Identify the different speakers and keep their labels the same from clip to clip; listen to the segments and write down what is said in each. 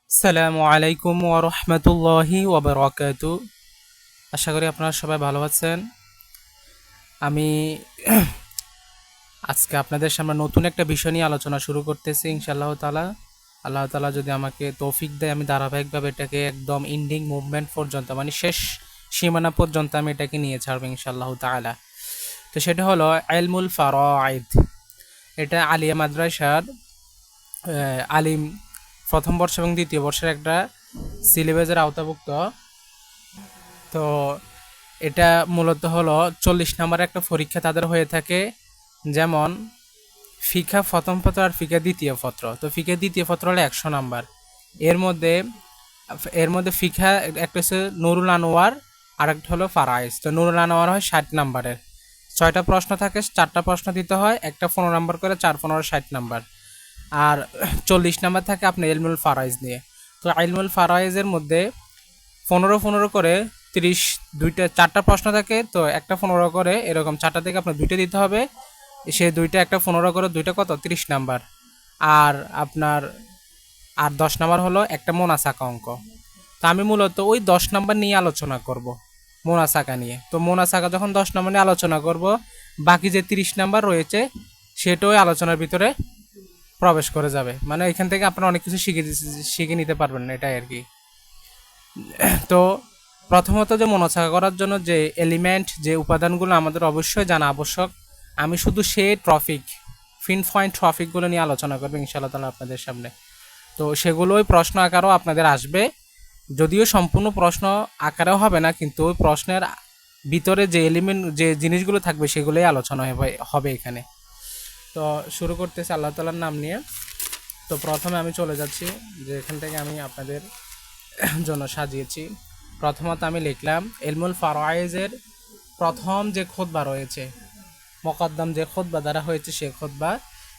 Speaker 1: আসসালামু আলাইকুম ওয়া রাহমাতুল্লাহি ওয়া বারাকাতু। আশা করি আপনারা সবাই ভালো আছেন। আমি আজকে আপনাদের সামনে নতুন একটা বিষয় নিয়ে আলোচনা শুরু করতেছি ইনশাআল্লাহ তাআলা। আল্লাহ তাআলা যদি আমাকে তৌফিক দেয়, আমি ধারাবাহিকভাবে এটাকে একদম এন্ডিং মুভমেন্ট পর্যন্ত, মানে শেষ সীমানা পর্যন্ত আমি এটাকে নিয়ে ছাড়বো ইনশাআল্লাহ তাআলা। তো সেটা হলো ইলমুল ফারাইদ। এটা আলিয়া মাদ্রাসার আলিম প্রথম বর্ষ এবং দ্বিতীয় বর্ষের একটা সিলেবাসের আওতাভুক্ত। তো এটা মূলত হলো 40 নম্বরের একটা পরীক্ষা তাদের হয়ে থাকে। যেমন ফিকা প্রথম পত্র আর ফিকা দ্বিতীয় পত্র। তো ফিকা দ্বিতীয় পত্র হলো 100 নাম্বার। এর মধ্যে এর মধ্যে ফিকা একটা হচ্ছে নুরুল আনোয়ার, আর একটা হলো ফারাইজ। তো নুরুল আনোয়ার হয় 60 নাম্বারের। 6টা প্রশ্ন থাকে, 4টা প্রশ্ন দিতে হয়, একটা 15 নাম্বার করে, 4 15 60 নাম্বার। আর 40 নাম্বার থাকে আপনার ইলমুল ফারাইজ নিয়ে। তো ইলমুল ফারাইজের মধ্যে 15 15 করে 30, দুইটা 4টা প্রশ্ন থাকে, তো একটা 15 করে, এরকম 4টা থেকে আপনার দুইটা দিতে হবে। সে দুইটা একটা 15 করে, দুইটা কত 30 নাম্বার। আর আপনার 10 নাম্বার হলো একটা মোনাসাকা অঙ্ক। তো আমি মূলত ওই 10 নাম্বার নিয়ে আলোচনা করব, মোনাসাকা নিয়ে। তো মোনাসাকা যখন 10 নাম্বার নিয়ে আলোচনা করব, বাকি যে 30 নাম্বার রয়েছে সেটাও আলোচনার ভিতরে প্রবেশ করে যাবে। মানে এখান থেকে আপনারা অনেক কিছু শিখে নিতে পারবেন, এটাই আর কি। তো প্রথমত যে মনোচাকা করার জন্য যে এলিমেন্ট, যে উপাদানগুলো আমাদের অবশ্যই জানা আবশ্যক, আমি শুধু সেই ফিন পয়েন্ট ট্রফিকগুলো নিয়ে আলোচনা করবো ইনশাআল্লাহ তাআলা আপনাদের সামনে। তো সেগুলোই প্রশ্ন আকারেও আপনাদের আসবে, যদিও সম্পূর্ণ প্রশ্ন আকারেও হবে না, কিন্তু ওই প্রশ্নের ভিতরে যে এলিমেন্ট, যে জিনিসগুলো থাকবে সেগুলোই আলোচনা হবে এখানে। তো শুরু করতেছি আল্লাহ তাআলার নাম নিয়ে। তো প্রথমে আমি চলে যাচ্ছি যে এখান থেকে আমি আপনাদের জন্য সাজিয়েছি। প্রথমত আমি লিখলাম ইলমুল ফারাইজের প্রথম যে খুতবা রয়েছে, মোকদ্দম যে খুতবা দ্বারা হয়েছে, সে খুতবা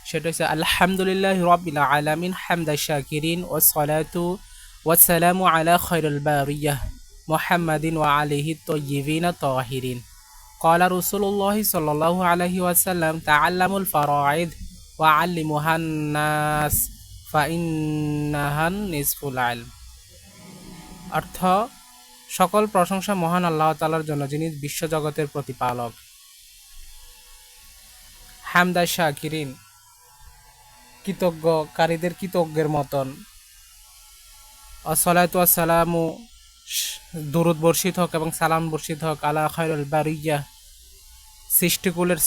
Speaker 1: সেটা হচ্ছে আলহামদুলিল্লাহি রাব্বিল আলামিন হামদা শাকিরিন ওয়াস সালাতু ওয়াস সালামু আলা খায়রুল বারিয়াহ মুহাম্মাদিন ওয়া আলিহি তাইয়্যিবিন তাহিরিন। قال رسول الله صلى الله عليه وسلم تعلموا الفرائض وعلموها الناس فإنها نصف العلم। অর্থ, সকল প্রশংসা মহান আল্লাহ তাআলার জন্য, যিনি বিশ্বজগতের প্রতিপালক। হামদা শাকিরিন, কৃতজ্ঞকারীদের কৃতজ্ঞের মতন। আসসালাতু আসসালামু, দুরুদ বর্ষিত হোক এবং সালাম বর্ষিত হোক, আলা খায়রুল বারিয়াহ, সৃষ্টিকুলের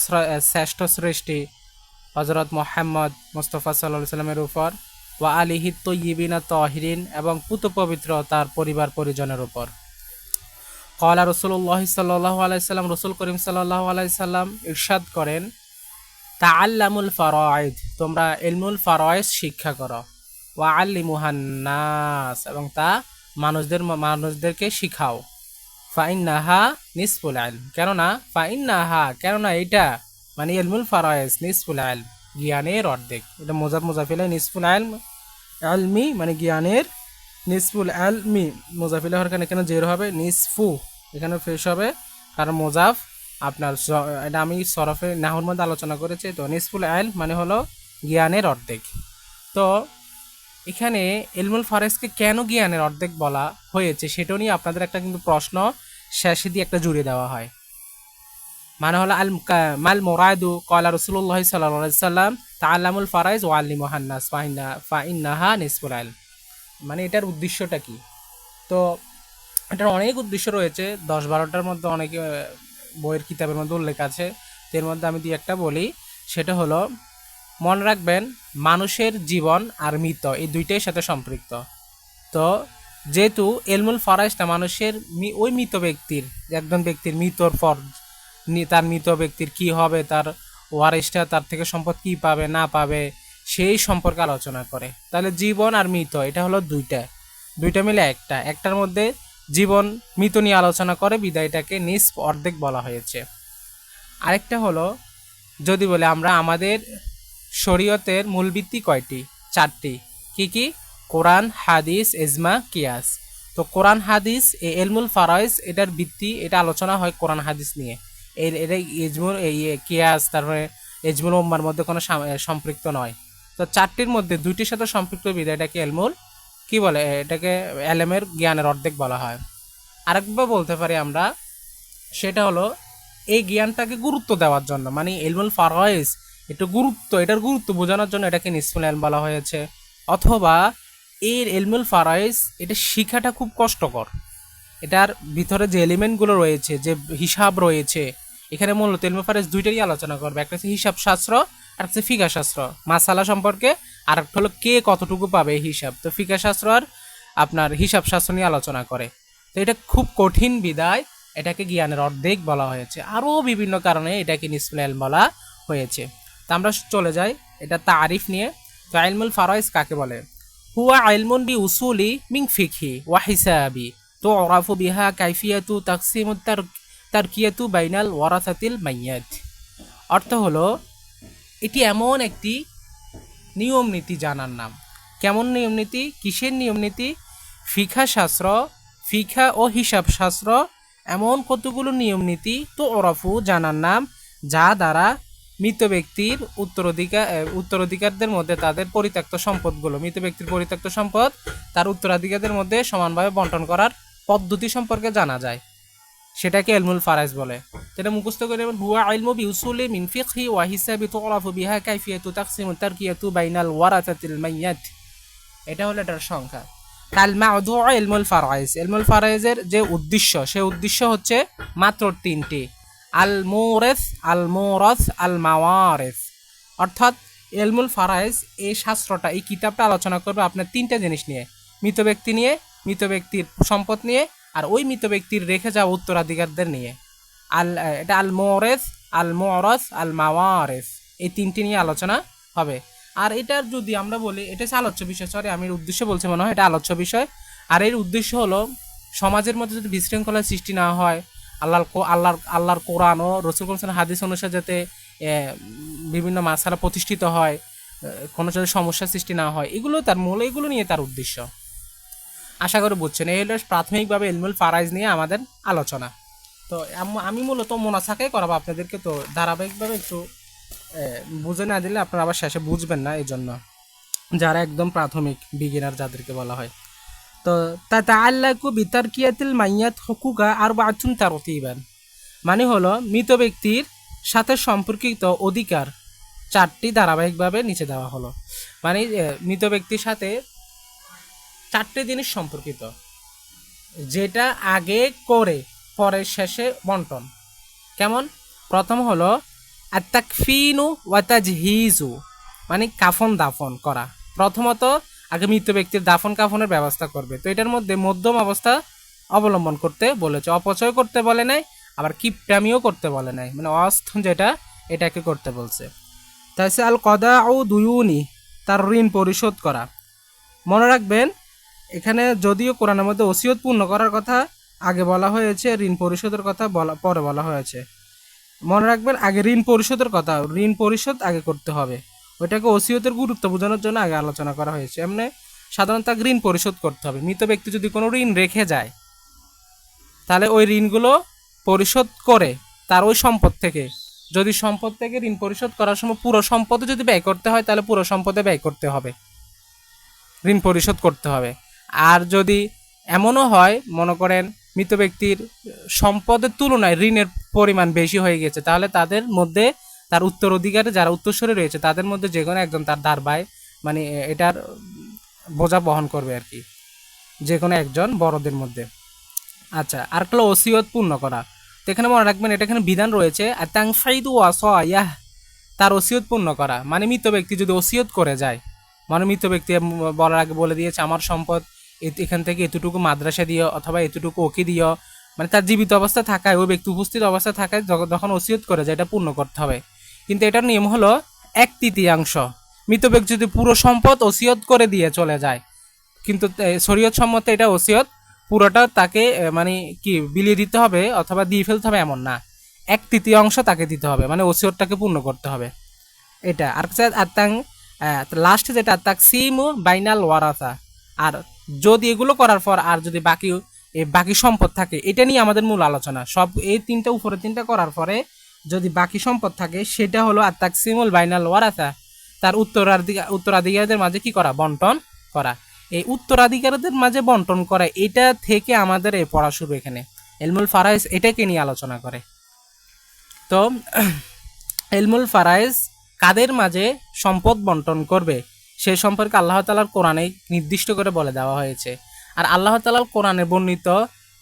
Speaker 1: শ্রেষ্ঠ সৃষ্টি হযরত মুহাম্মদ মুস্তাফা সাল্লাল্লাহু আলাইহি সাল্লামের উপর। ওয়া আলিহি তাইয়্যিবিনা তাহিরিন, এবং পুত পবিত্র তার পরিবার পরিজনের উপর। ক্বালা রাসূলুল্লাহ সাল্লাল্লাহু আলাইহি সাল্লাম, রাসূল করিম সাল্লাল্লাহু আলাইহি সাল্লাম ইরশাদ করেন, তাআল্লামুল ফারাইদ, তোমরা ইলমুল ফারাইজ শিক্ষা করো। ওয়া আল্লিমুহান নাস, এবং তা মানুষদেরকে শিখাও। ফাইন্নাহা নিসফুল ইলম, কেননা এটা, মানে ইলমুল ফারাইজ নিসফুল ইলম, জ্ঞানের অর্ধেক। এটা মুজাফিলে নিসফুল ইলম, ইলমি মানে জ্ঞানের, নিসফুল ইলমি মুজাফিলে হওয়ার কারণে এখানে জের হবে, নিসফু এখানে ফেস হবে, কারণ মুজাফ আপনার, এটা আমি সরফে নাহুর মধ্যে আলোচনা করেছি। তো নিসফুল ইলম মানে হলো জ্ঞানের অর্ধেক। তো এখানে ইলমুল ফারাইজকে কেন জ্ঞানের অর্ধেক বলা হয়েছে সেটাও নিয়ে আপনাদের একটা কিন্তু প্রশ্ন শেষে দিয়ে একটা জুড়ে দেওয়া হয়। মানে হলো মাল মুরাদু ক্বালা রাসূলুল্লাহ সাল্লাল্লাহু আলাইহি সাল্লাম তাআল্লামুল ফারাইজ ওয়া আল্লিমুহান নাস ফাইন্নাহা নিসফুল ইলম, মানে এটার উদ্দেশ্যটা কি? তো এটার অনেক উদ্দেশ্য রয়েছে, 10-12টার মধ্যে অনেক বইয়ের কিতাবের মধ্যে উল্লেখ আছে। এর মধ্যে আমি দুই একটা বলি। সেটা হলো, মনে রাখবেন মানুষের জীবন আর মৃত এই দুইটাই সাথে সম্পৃক্ত। তো যেহেতু ইলমুল ফারাইজটা মানুষের ওই মৃত ব্যক্তির, একজন ব্যক্তির মৃত্যুর পর তার মৃত ব্যক্তির কি হবে, তার ওয়ারিসটা তার থেকে সম্পদ কি পাবে না পাবে, সেই সম্পর্কে আলোচনা করে। তাহলে জীবন আর মৃত এটা হলো দুইটা মিলে একটার মধ্যে জীবন মৃত নিয়ে আলোচনা করে, বিদায়টাকে নিসফ অর্ধেক বলা হয়েছে। আরেকটা হলো, যদি বলে আমরা আমাদের শরীয়তের মূল ভিত্তি কয়টি? 4টি। কি কি? কোরআন, হাদিস, ইজমা, কিয়াস। তো কোরআন হাদিস, ইলমুল ফারাইজ এটার ভিত্তি, এটা আলোচনা হয় কোরআন হাদিস নিয়ে। এটা ইজমুল কিয়াস, তারপরে ইজমুল উম্মার মধ্যে কোনো সম্পৃক্ত নয়। তো 4টির মধ্যে 2টির সাথে সম্পৃক্ত বিধায় এটাকে ইলমুল কি বলে এটাকে এলেমের জ্ঞানের অর্ধেক বলা হয়। আরেকবার বলতে পারি আমরা, সেটা হলো এই জ্ঞানটাকে গুরুত্ব দেওয়ার জন্য, মানে ইলমুল ফারাইজ এটার গুরুত্ব বোঝানোর জন্য এটাকে নিসফুল ইলম বলা হয়েছে। অথবা এর ইলমুল ফারাইজ এটা শিখাটা খুব কষ্টকর, এটার ভিতরে যে এলিমেন্টগুলো রয়েছে, যে হিসাব রয়েছে, এখানে মূলত ইলমুল ফারাইজ দুইটারই আলোচনা করবে। একটা হচ্ছে হিসাব শাস্ত্র আর একটা ফিকা শাস্ত্র মাসালা সম্পর্কে, আর একটা হলো কে কতটুকু পাবে এই হিসাব। তো ফিকা শাস্ত্র আর আপনার হিসাব শাস্ত্র নিয়ে আলোচনা করে। তো এটা খুব কঠিন বিদায় এটাকে জ্ঞানের অর্ধেক বলা হয়েছে। আরও বিভিন্ন কারণে এটাকে নিসফুল ইলম বলা হয়েছে। তা আমরা চলে যাই এটা তারিফ নিয়ে। তো ইলমুল ফারাইজ কাকে বলে? হুয়া ইলমুন বি উসুলি মিন ফিকহি ওয়া হিসাবি তুরাফু বিহা কাইফিয়াতু তাকসিমু তারকিয়াতু বাইনাল ওয়ারাসাতিল মাইয়াত। অর্থ হলো এটি এমন একটি নিয়ম নীতি জানার নাম। কেমন নিয়ম নীতি? কিসের নিয়ম নীতি? ফিখা ও হিসাব শাস্ত্র এমন কতগুলো নিয়ম নীতি তো ওরফু জানার নাম, যা দ্বারা মৃত ব্যক্তির উত্তরাধিকারদের মধ্যে তাদের পরিত্যক্ত সম্পদগুলো, মৃত ব্যক্তির পরিত্যক্ত সম্পদ তার উত্তরাধিকারদের মধ্যে সমানভাবে বন্টন করার পদ্ধতি সম্পর্কে জানা যায়, সেটাকে ইলমুল ফারাইজ বলে। এটা মুখস্থ করে নেবেন, হুয়া ইলমু বিউসুলি মিন ফিকহি ওয়া হিসাবি তুরাফু বিহা কাইফিয়াতু তাকসিমু তারকিয়াতু বাইনাল ওয়ারাসাতিল মাইয়াত। এটা হলো এটার সংখ্যা। কাল মাউদু ইলমুল ফারাইজ, ইলমুল ফারাইজের যে উদ্দেশ্য, সে উদ্দেশ্য হচ্ছে মাত্র তিনটি: আল মুরাস, আল মুরাস, আল মাওয়ারিস। অর্থাৎ ইলমুল ফারাইজ এই শাস্ত্রটা, এই কিতাবটা আলোচনা করবে আপনার তিনটা জিনিস নিয়ে: মৃত ব্যক্তি নিয়ে, মৃত ব্যক্তির সম্পদ নিয়ে, আর ওই মৃত ব্যক্তির রেখে যাওয়া উত্তরাধিকারদের নিয়ে। এটা আল মুরাস, আল মুরাস, আল মাওয়ারিস, এই তিনটি নিয়ে আলোচনা হবে। আর এটার যদি আমরা বলি, এটা হচ্ছে আলোচ্য বিষয়, সরি আমি উদ্দেশ্য বলছি মনে হয়, এটা আলোচ্য বিষয়। আর এর উদ্দেশ্য হলো সমাজের মধ্যে যদি বিশৃঙ্খলার সৃষ্টি না হয়, আল্লাহর কোরআন ও রাসূল হাদিস অনুসারে যাতে বিভিন্ন মাসালা প্রতিষ্ঠিত হয়, কোনো যাতে সমস্যার সৃষ্টি না হয়, এগুলো তার মূল, এগুলো নিয়ে তার উদ্দেশ্য। আশা করি বুঝছেন। এই হলো প্রাথমিকভাবে ইলমুল ফারাইজ নিয়ে আমাদের আলোচনা। তো আমি মূলত মোনাসাকাই করাবো আপনাদেরকে, তো ধারাবাহিকভাবে একটু বুঝে না দিলে আপনারা আবার শেষে বুঝবেন না, এই জন্য যারা একদম প্রাথমিক বিগিনার যাদেরকে বলা হয়। তো তাতাআল্লাকু বিতারকিয়াতিল মাইয়াত হুকুকা আরবাআতুন তারতিবান, মানে হলো মৃত ব্যক্তির সাথে সম্পর্কিত অধিকার চারটি ধারাবাহিকভাবে নিচে দেওয়া হলো। মানে মৃত ব্যক্তির সাথে চারটি জিনিস সম্পর্কিত, যেটা আগে করে পরে শেষে বন্টন। কেমন? প্রথম হলো আত্তাকফিনু ওয়া তাজহিজু, মানে কাফন দাফন করা। প্রথমত আগে মৃত ব্যক্তির দাফন কাফনের ব্যবস্থা করবে। তো এটার মধ্যে মধ্যম অবস্থা অবলম্বন করতে বলেছে, অপচয় করতে বলে নাই, আবার কিপটামিও করতে বলে নাই, মানে অস্থ যেটা এটাকে করতে বলছে। তাই আল কদা ও দুয়ুনি, তার ঋণ পরিশোধ করা। মনে রাখবেন এখানে যদিও কোরআনের মধ্যে ওসিয়ত পূর্ণ করার কথা আগে বলা হয়েছে, ঋণ পরিশোধের কথা পরে বলা হয়েছে। মনে রাখবেন আগে ঋণ পরিশোধের কথা, ঋণ পরিশোধ আগে করতে হবে। ওইটাকে ওসিয়তের গুরুত্ব বোঝানোর জন্য আগে আলোচনা করা হয়েছে। এমনি সাধারণত ঋণ পরিশোধ করতে হবে। মৃত ব্যক্তি যদি কোনো ঋণ রেখে যায়, তাহলে ওই ঋণগুলো পরিশোধ করে তার ওই সম্পদ থেকে, যদি সম্পদ থেকে ঋণ পরিশোধ করার সময় পুরো সম্পদে যদি ব্যয় করতে হয়, তাহলে পুরো সম্পদে ব্যয় করতে হবে, ঋণ পরিশোধ করতে হবে। আর যদি এমনও হয়, মনে করেন মৃত ব্যক্তির সম্পদের তুলনায় ঋণের পরিমাণ বেশি হয়ে গেছে, তাহলে তাদের মধ্যে, তার উত্তরাধিকারে যারা উত্তরসূরি রয়েছে, তাদের মধ্যে যে কোনো একজন তার দাঁড়ায়, মানে এটার বোঝা বহন করবে আর কি, যে কোনো একজন বড়দের মধ্যে। আচ্ছা, আর একটা ওসিয়ত পূর্ণ করা। তো এখানে মনে রাখবেন এটা এখানে বিধান রয়েছে, আর তাংফাইদু ওয়াসায়াহ, তার ওসিয়ত পূর্ণ করা। মানে মৃত ব্যক্তি যদি ওসিয়ত করে যায়, মানে মৃত ব্যক্তি বলার আগে বলে দিয়েছে আমার সম্পদ এখান থেকে এতটুকু মাদ্রাসা দিও, অথবা এতটুকু ওকে দিও, মানে তার জীবিত অবস্থা থাকায়, ওই ব্যক্তি উপস্থিত অবস্থা থাকায় যখন ওসিয়ত করে যায়, এটা পূর্ণ করতে হবে। কিন্তু এটার নিয়ম হলো 1/3। মৃত ব্যক্তি যদি পুরো সম্পদ ওসিয়ত করে দিয়ে চলে যায়, কিন্তু শরীয়ত সম্মতে এটা ওসিয়ত পুরোটা তাকে মানে কি বিলিয়ে দিতে হবে অথবা দিয়ে ফেলতে হবে এমন না, 1/3 তাকে দিতে হবে, মানে ওসিয়তটাকে পূর্ণ করতে হবে এটা। আর লাস্ট যেটা তাকসিমু বাইনাল ওয়ারাসা। আর যদি এগুলো করার পর আর যদি বাকি সম্পদ থাকে, এটা নিয়ে আমাদের মূল আলোচনা। সব এই তিনটা উপরে তিনটা করার পরে যদি বাকি সম্পদ থাকে, সেটা হলো তাকসিমুল বাইনাল ওয়ারাসা, তার উত্তরাধিকারীদের মাঝে কি করা? বন্টন করা। এই উত্তরাধিকারীদের মাঝে বন্টন করে, এটা থেকে আমাদের এই পড়া শুরু। এখানে ইলমুল ফারাইজ এটাকে নিয়ে আলোচনা করে। তো ইলমুল ফারাইজ কাদের মাঝে সম্পদ বন্টন করবে সে সম্পর্কে আল্লাহ তাআলার কোরআনে নির্দিষ্ট করে বলে দেওয়া হয়েছে। আর আল্লাহ তাআলার কোরআনে বর্ণিত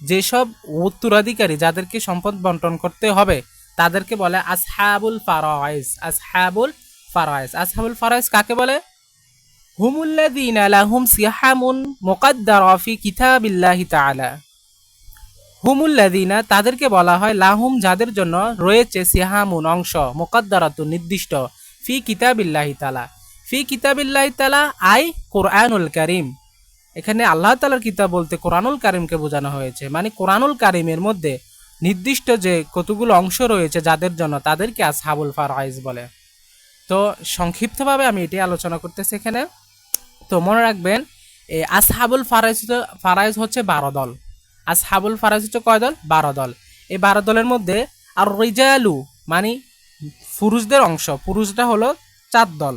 Speaker 1: যেসব উত্তরাধিকারী যাদেরকে সম্পদ বন্টন করতে হবে তাদেরকে বলে আসহাবুল ফারাইজ। আসহাবুল ফারাইজ, আসহাবুল ফারাইজ কাকে বলে? হুমুল্লাযীনা লাহুম সিহামুন মুকাদ্দারা ফি কিতাবিল্লাহি তাআলা। হুমুল্লাযীনা তাদেরকে বলা হয়, লাহুম যাদের জন্য রয়েছে, সিহামুন অংশ, মুকাদ্দারাতুন নির্দিষ্ট, ফি কিতাবিল্লাহি তাআলা। ফি কিতাবিল্লাহি তাআলা আই কুরআনুল কারীম। এখানে আল্লাহ তাআলার কিতাব বলতে কোরআনুল কারীমকে বোঝানো হয়েছে, মানে কোরআনুল কারীমের মধ্যে নির্দিষ্ট যে কতগুলো অংশ রয়েছে যাদের জন্য, তাদেরকে আসহাবুল ফারাইজ বলে। তো সংক্ষিপ্তভাবে আমি এটাই আলোচনা করতেছি এখানে। তো মনে রাখবেন এই আসহাবুল ফারাইজ হচ্ছে 12 দল। আসহাবুল ফারাইজ হচ্ছে কয় দল? 12 দল। এই 12 দলের মধ্যে আর রিজালু মানে পুরুষদের অংশ, পুরুষরা হলো 4 দল,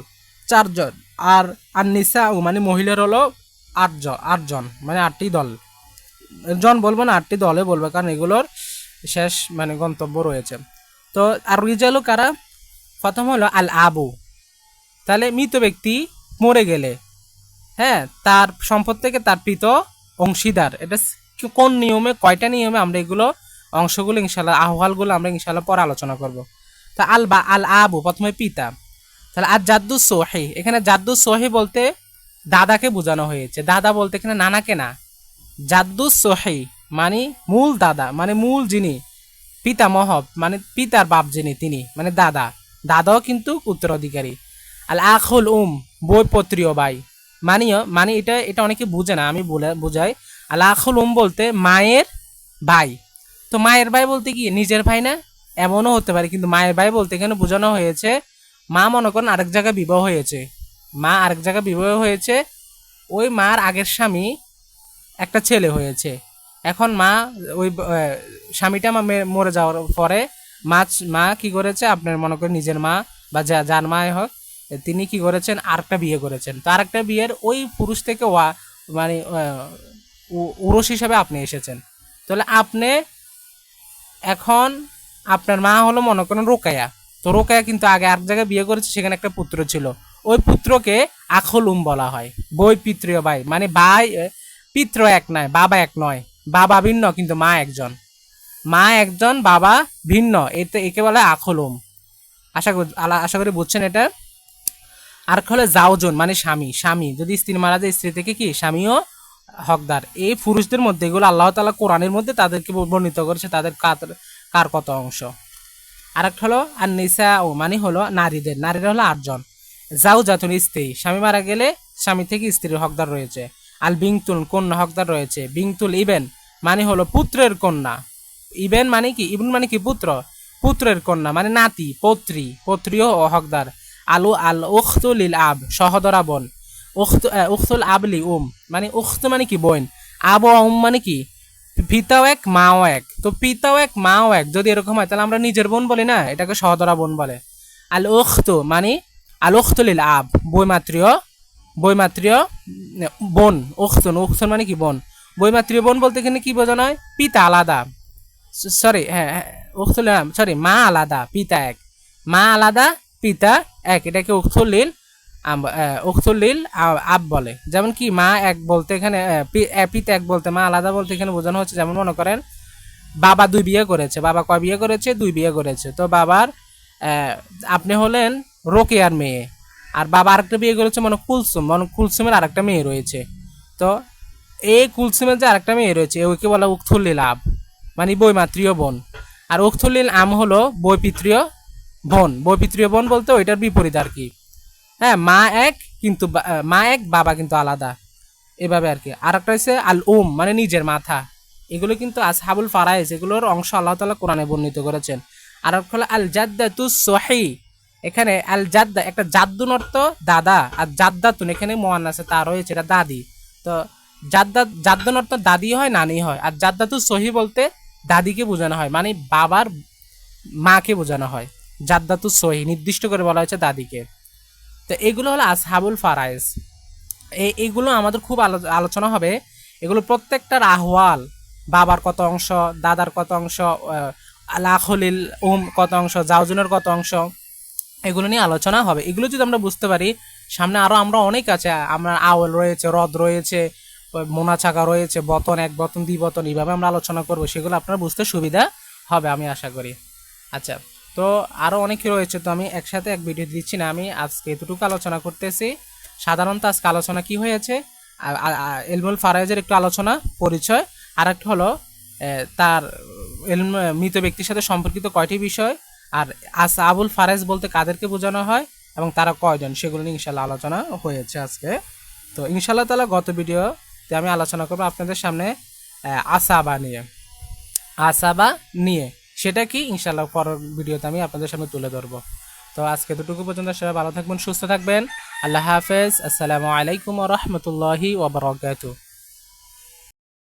Speaker 1: 4 জন। আর নিসাউ মানে মহিলার হলো 8 জন, মানে 8টি দল। জন বলবো না, 8টি দলে বলবো, কারণ এগুলোর শেষ মানে গন্তব্য রয়েছে। তো আর রিজালু কারা? প্রথম হলো আল আবু, তাহলে মৃত ব্যক্তি মরে গেলে হ্যাঁ তার সম্পদ থেকে তার পিত অংশীদার। এটা কোন নিয়মে, কয়টা নিয়মে, আমরা এগুলো অংশগুলো ইনশাল্লাহ, আহওয়ালগুলো আমরা ইনশাল্লাহ পরে আলোচনা করব। তা আল আবু প্রথমে পিতা। তাহলে আর জাদ্দু সোহি, এখানে জাদ্দু সোহি বলতে দাদাকে বোঝানো হয়েছে। দাদা বলতে এখানে নানাকে না, জাদ্দু সোহি মানে মূল দাদা, মানে মূল যিনি পিতামহ, মানে পিতার বাপ যিনি, তিনি মানে দাদা। দাদাও কিন্তু উত্তরাধিকারী। আল আখুল বৈপত্রীয় ভাই, মানে এটা অনেকে বুঝে না, আমি বুঝাই। আল আখুল বলতে মায়ের ভাই। তো মায়ের ভাই বলতে কি নিজের ভাই না? এমনও হতে পারে, কিন্তু মায়ের ভাই বলতে এখানে বোঝানো হয়েছে মা মনে করেন আরেক জায়গায় বিবাহ হয়েছে, মা আরেক জায়গায় বিবাহ হয়েছে, ওই মার আগের স্বামী একটা ছেলে হয়েছে। এখন মা ওই স্বামীটা মরে যাওয়ার পরে মা কি করেছে, আপনার মনে করেন নিজের মা বা যার মা হোক, তিনি কি করেছেন, আরেকটা বিয়ে করেছেন। তো আরেকটা বিয়ের ওই পুরুষ থেকে মানে উরস হিসাবে আপনি এসেছেন। তাহলে আপনি এখন আপনার মা হলো মনে করেন রোকায়া। তো রোকায়া কিন্তু আগে আরেক জায়গায় বিয়ে করেছে, সেখানে একটা পুত্র ছিল। ওই পুত্রকে আখলুম বলা হয়, বই পিতৃয় ভাই, মানে ভাই পিতৃ এক নয়, বাবা এক নয়, বাবা ভিন্ন কিন্তু মা একজন, মা একজন বাবা ভিন্ন, একে বলে আখলুম। আশা করি বুঝছেন এটা। আর হলো জাওজন মানে স্বামী যদি স্ত্রী মারা যায়, স্ত্রী থেকে কি স্বামীও হকদার। এই পুরুষদের মধ্যে এগুলো আল্লাহ তাআলা কোরআনের মধ্যে তাদেরকে বর্ণিত করেছে, তাদের কার কত অংশ। আরেকটা হলো আর নিসা মানে হলো নারীরা হলো 8 জন। জাতুন স্ত্রী, স্বামী মারা গেলে স্বামী থেকে স্ত্রীর হকদার রয়েছে। আল বিংতুল কন্যা হকদার রয়েছে। বিংতুল ইবেন মানে হলো পুত্রের কন্যা। ইবেন মানে কি পুত্রের কন্যা মানে নাতি, পত্রীও হকদার। আল উখতুল আব সহদরা বোন। উখতুল আবলি মানে উখত মানে কি বোন, আব মানে কি পিতাও এক মাও এক। তো পিতাও এক মাও এক যদি এরকম হয় তাহলে আমরা নিজের বোন বলি না, এটাকে সহদরা বোন বলে। আল উখতু মানে আল উখতুল আব বৈমাত্রীয় বোন। উখতুন মানে কি বোন। বৈমাত্রীয় বোন বলতে এখানে কি বোঝানো হয়? পিতা আলাদা, মা আলাদা পিতা এক, মা আলাদা পিতা এক, এটাকে উখতুল আব বলে। যেমন কি মা এক বলতে এখানে পিতা এক বলতে মা আলাদা বলতে এখানে বোঝানো হচ্ছে, যেমন মনে করেন বাবা 2 বিয়ে করেছে, বাবা কয় বিয়ে করেছে? 2 বিয়ে করেছে। তো বাবার আপনি হলেন রোকেয়ার মেয়ে, আর বাবা আরেকটা বিয়ে করেছে কুলসুমের আরেকটা মেয়ে রয়েছে। তো এই কুলসুমের যে আরেকটা মেয়ে রয়েছে ওকে বলা উখতুল আব মানে বৈমাত্রীয় বোন। আর উখতুল আম হলো বৈপিত্রীয় বোন বলতে ওইটার বিপরীত আর কি। হ্যাঁ, মা এক কিন্তু বাবা কিন্তু আলাদা, এভাবে আর কি। আর একটা হচ্ছে আল মানে নিজের মাথা। এগুলো কিন্তু আসহাবুল ফারাইজ, এগুলোর অংশ আল্লাহ তাআলা কোরআনে বর্ণিত করেছেন। আর একটা হলো আল জাদ্দাতুস সহি। এখানে আল জাদ্দা একটা জাদ্দুন অর্থ দাদা, আর জাদ্দাতুন এখানে মুয়ান্নাসে তা রয়েছে, এটা দাদি। তো জাদ্দুন অর্থ দাদি হয়, নানি হয়। আর জাদ্দাতুস সহি বলতে দাদিকে বোঝানো হয়, মানে বাবার মাকে বোঝানো হয়। জাদ্দাতুস সহি নির্দিষ্ট করে বলা হয়েছে দাদিকে। তো এগুলো হলো আসহাবুল ফারাইজ। এইগুলো আমাদের খুব আলোচনা হবে। এগুলো প্রত্যেকটার আহওয়াল, বাবার কত অংশ, দাদার কত অংশ, লাখলিল কত অংশ, জাউজুনের কত অংশ, এগুলো নিয়ে আলোচনা হবে। এগুলো যদি আমরা বুঝতে পারি, সামনে আরও আমরা অনেক আছে, আমরা আওয়াল রয়েছে, রদ রয়েছে, মোনা চাকা রয়েছে, বতন, এক বতন, দ্বি বতন, এইভাবে আমরা আলোচনা করবো, সেগুলো আপনার বুঝতে সুবিধা হবে আমি আশা করি। আচ্ছা, তো আরও অনেকে রয়েছে, তো আমি একসাথে এক ভিডিও দিচ্ছি না, আমি আজকে এতটুকু আলোচনা করতেছি। সাধারণত আজকে আলোচনা কি হয়েছে, ইলমুল ফারায়েজের একটু আলোচনা, পরিচয়, আর একটা হলো তার মৃত ব্যক্তির সাথে সম্পর্কিত কয়টি বিষয়, আর আবুল ফারায়েজ বলতে কাদেরকে বোঝানো হয় এবং তারা কয়জন, সেগুলো নিয়ে ইনশাল্লাহ আলোচনা হয়েছে আজকে। তো ইনশাল্লাহ তাআলা গত ভিডিওতে আমি আলোচনা করবো আপনাদের সামনে আসাবা নিয়ে। আসাবা নিয়ে সেটা কি ইনশাল্লাহ পরের ভিডিওতে আমি আপনাদের সামনে তুলে ধরবো। তো আজকে এতটুকু পর্যন্ত, সবাই ভালো থাকবেন, সুস্থ থাকবেন। আল্লাহ হাফেজ। আসসালামু আলাইকুম ওয়া রাহমাতুল্লাহি ওয়া বারাকাতুহু।